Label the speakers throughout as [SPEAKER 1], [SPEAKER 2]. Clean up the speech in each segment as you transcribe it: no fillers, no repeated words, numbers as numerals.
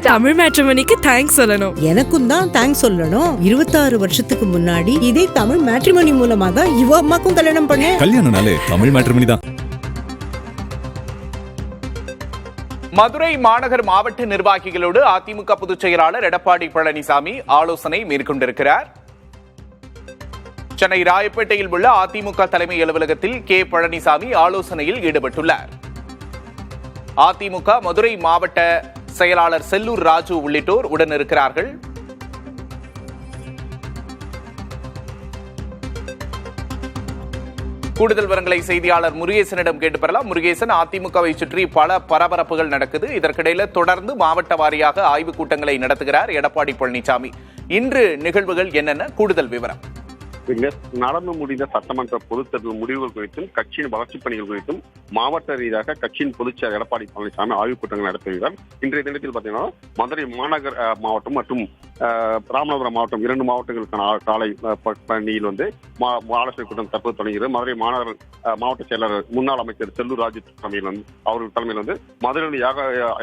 [SPEAKER 1] Tamil மேட்ரிமோனிக்கு thanks சொல்லணும்.
[SPEAKER 2] எனக்கும் தான் தேங்க்ஸ் சொல்லணும். 26 வருஷத்துக்கு முன்னாடி இதே தமிழ் மேட்ரிமோனி மூலமா தான் இவ அம்மாக்கும் கல்யாணம் பண்ணேன்.
[SPEAKER 3] கல்யாணம்னாலே தமிழ் மேட்ரிமோனி தான்.
[SPEAKER 4] மதுரை மாநகர் மாவட்ட நிர்வாகிகளோடு அதிமுக பொதுச் செயலாளர் எடப்பாடி பழனிசாமி ஆலோசனை மேற்கொண்டிருக்கிறார். சென்னை ராயப்பேட்டையில் உள்ள அதிமுக தலைமை அலுவலகத்தில் கே பழனிசாமி ஆலோசனையில் ஈடுபட்டுள்ளார். அதிமுக மதுரை மாவட்ட செயலாளர் செல்லூர் ராஜு உள்ளிட்டோர் உடன் இருக்கிறார்கள். கூடுதல் விவரங்களை செய்தியாளர் முருகேசனிடம் கேட்டு பெறலாம். முருகேசன், அதிமுகவை சுற்றி பல பரபரப்புகள் நடக்குது. இதற்கிடையில தொடர்ந்து மாவட்ட வாரியாக ஆய்வுக் கூட்டங்களை நடத்துகிறார் எடப்பாடி பழனிசாமி. இன்று நிகழ்வுகள் என்னென்ன, கூடுதல் விவரம்?
[SPEAKER 5] நடந்து முடிந்த சட்டமன்ற பொதுத்தேர்தல் முடிவுகள் குறித்தும் கட்சியின் வளர்ச்சிப் பணிகள் குறித்தும் மாவட்ட ரீதியாக கட்சியின் பொதுச்செயலர் எடப்பாடி பழனிசாமி ஆய்வுக் கூட்டங்கள் நடத்துகிறார். இன்றைய தினத்தில் பார்த்தீங்கன்னா மதுரை மாநகர் மாவட்டம் மற்றும் ராமநாதபுரம் மாவட்டம் 2 மாவட்டங்களுக்கான காலை பணியில் ஆலோசனை கூட்டம் தற்போது தொடங்குகிறது. மதுரை மாநகர் மாவட்ட செயலர் முன்னாள் அமைச்சர் செல்லூர் ராஜு அவர்கள் தலைமையில் மதுரையில்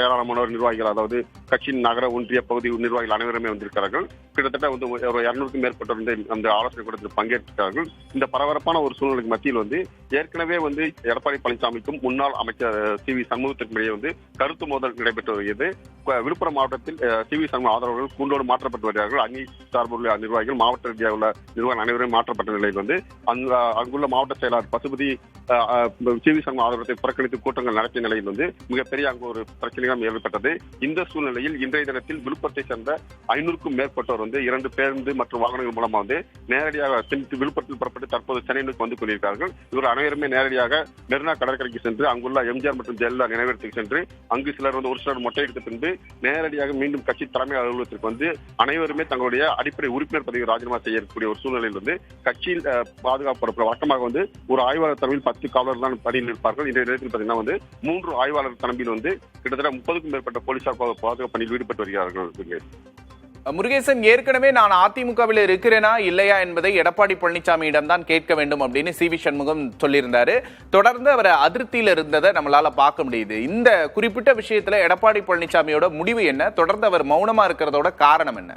[SPEAKER 5] ஏராளமான நிர்வாகிகள், அதாவது கட்சியின் நகர ஒன்றிய பகுதி நிர்வாகிகள் அனைவருமே வந்திருக்கிறார்கள். கிட்டத்தட்ட ஒரு 200க்கும் மேற்பட்டோர் அந்த ஆலோசனை கூட்டத்தில் பங்கேற்கிறார்கள். இந்த பரபரப்பான ஒரு சூழ்நிலைக்கு மத்தியில் ஏற்கனவே எடப்பாடி பழனிசாமிக்கும் முன்னாள் அமைச்சர் சி.வி. சண்முகத்திற்கும் இடையே கருத்து மோதல் நடைபெற்று வருகிறது. விழுப்புரம் மாவட்டத்தில் சி.வி. சண்முக ஆதரவாளர்கள் கூண்டோடு மாற்றப்பட்டு வருகிறார்கள். அங்கி சார்புள்ள நிர்வாகிகள், மாவட்ட ரீதியாக உள்ள நிர்வாகிகள் அனைவரும் மாற்றப்பட்ட நிலையில் அங்குள்ள மாவட்ட செயலாளர் பசுபதி சி.வி. சண்முக ஆதரவத்தை புறக்கணித்து கூட்டங்கள் நடத்திய நிலையில் மிகப்பெரிய அங்கு ஒரு பிரச்சனைகள் ஏற்பட்டது. இந்த சூழ்நிலையில் இன்றைய தினத்தில் விழுப்புரத்தை சேர்ந்த 500க்கும் மேற்பட்டோர் 2 பேருந்து மற்றும் வாகனங்கள் மூலமா நேரடியாக விழுப்புரத்தில் புறப்பட்டு தற்போது சென்னை நோக்கி வந்து கொண்டிருக்கிறார்கள். இவர்கள் அனைவருமே நேரடியாக மெரினா கடற்கரைக்கு சென்று அங்குள்ள எம்ஜிஆர் மற்றும் ஜெயலலிதா நினைவிடத்துக்கு சென்று அங்கு ஒரு சிலர் மொட்டையடித்த பின்பு நேரடியாக மீண்டும் கட்சி தலைமை அலுவலகத்திற்கு அனைவருமே தங்களுடைய அடிப்படை உறுப்பினர் பதவியை ராஜினாமா செய்யக்கூடிய ஒரு சூழ்நிலையில் கட்சியில் பாதுகாப்பு வழக்கமாக ஒரு ஆய்வாளர் தலைமையில் 10 காவலர்கள் தான் பணியில் இருப்பார்கள். இன்றைய நேரத்தில் பார்த்தீங்கன்னா 3 ஆய்வாளர் தலைமையில் கிட்டத்தட்ட 30க்கும் மேற்பட்ட போலீசார் பாதுகாப்பு பணியில் ஈடுபட்டு வருகிறார்கள்.
[SPEAKER 4] முருகேசன், ஏற்கனவே நான் அதிமுகவில் இருக்கிறேனா இல்லையா என்பதை எடப்பாடி பழனிசாமியிடம் தான் கேட்க வேண்டும் அப்படின்னு சி.வி. சண்முகம் சொல்லியிருந்தாரு. தொடர்ந்து அவர் அதிருப்தியில் இருந்ததை நம்மளால பார்க்க முடியுது. இந்த குறிப்பிட்ட விஷயத்துல எடப்பாடி பழனிசாமியோட முடிவு என்ன? தொடர்ந்து அவர் மௌனமா இருக்கிறதோட காரணம் என்ன?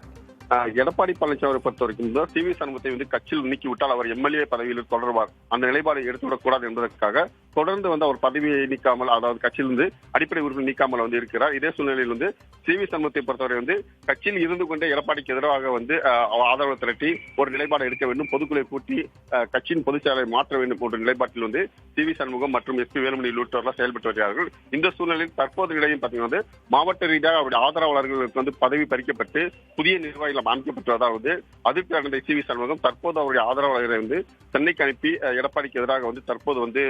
[SPEAKER 5] எடப்பாடி பழனிசாமி பொறுத்த வரைக்கும் சி.வி. சண்முகத்தை கட்சியில் நீக்கி விட்டால் அவர் எம்எல்ஏ பதவியில் தொடர்வார், அந்த நிலைப்பாடு எடுத்துவிடக் கூடாது என்பதற்காக தொடர்ந்து அவர் பதவியை நீக்காமல், அதாவது கட்சியிலிருந்து அடிப்படை உறுப்பினர் நீக்காமல் இருக்கிறார். இதே சூழ்நிலையில் சி.வி. சண்முகத்தை பொறுத்தவரை கட்சியில் இருந்து கொண்டே எடப்பாடிக்கு எதிராக ஆதரவு திரட்டி ஒரு நிலைப்பாடு எடுக்க வேண்டும், பொதுக்குழுவை கூட்டி கட்சியின் பொதுச் செயலரை மாற்ற வேண்டும் போன்ற நிலைப்பாட்டில் சி.வி. சண்முகம் மற்றும் எஸ்.பி. வேலுமணி உள்ளிட்டோர் செயல்பட்டு வருகிறார்கள். இந்த சூழ்நிலையில் தற்போது நிலையும் பார்த்தீங்கன்னா மாவட்ட ரீதியாக அவருடைய ஆதரவாளர்களுக்கு பதவி பறிக்கப்பட்டு புதிய நிர்வாகிகள் அமைக்கப்பட்டு, அதாவது அதிருப்தி அடைந்த சி.வி. சண்முகம் தற்போது அவருடைய ஆதரவாளர்களை சென்னைக்கு அனுப்பி எடப்பாடிக்கு எதிராக தற்போது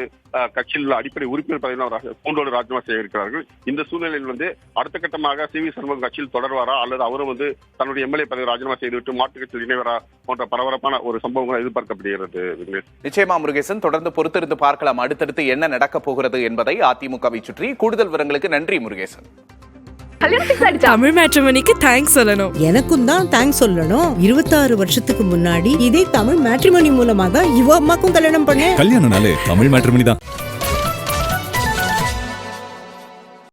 [SPEAKER 5] கட்சியில் உள்ள அடிப்படை உறுப்பினர் பதவியில் கூண்டோடு ராஜினாமா செய்ய இருக்கிறார்கள். இந்த சூழ்நிலையில் அடுத்த கட்டமாக சி.வி. சண்முகம் கட்சியில் தொடர்வாரா அல்லது அவரும் தன்னுடைய எம்எல்ஏ பதவி ராஜினாமா செய்துவிட்டு மாற்றுக் கட்சியில் இணைவரா போன்ற பரபரப்பான ஒரு சம்பவங்கள் எதிர்பார்க்கப்படுகிறது.
[SPEAKER 4] நிச்சயமா முருகேசன், தொடர்ந்து பொறுத்திருந்து பார்க்கலாம் அடுத்தடுத்து என்ன நடக்க போகிறது என்பதை. அதிமுகவை சுற்றி கூடுதல் விவரங்களுக்கு நன்றி முருகேசன்.
[SPEAKER 1] தமிழ் மேட்ரிமோனிக்கு தேங்க்ஸ் சொல்லணும்.
[SPEAKER 2] எனக்கும் தான் தேங்க்ஸ் சொல்லணும். 26 வருஷத்துக்கு முன்னாடி இதே தமிழ் மேட்ரிமோனி மூலமா தான் இவ அம்மாக்கும் கல்யாணம் பண்ணேன்.
[SPEAKER 3] கல்யாணம்னாலே தமிழ் மேட்ரிமோனி தான்.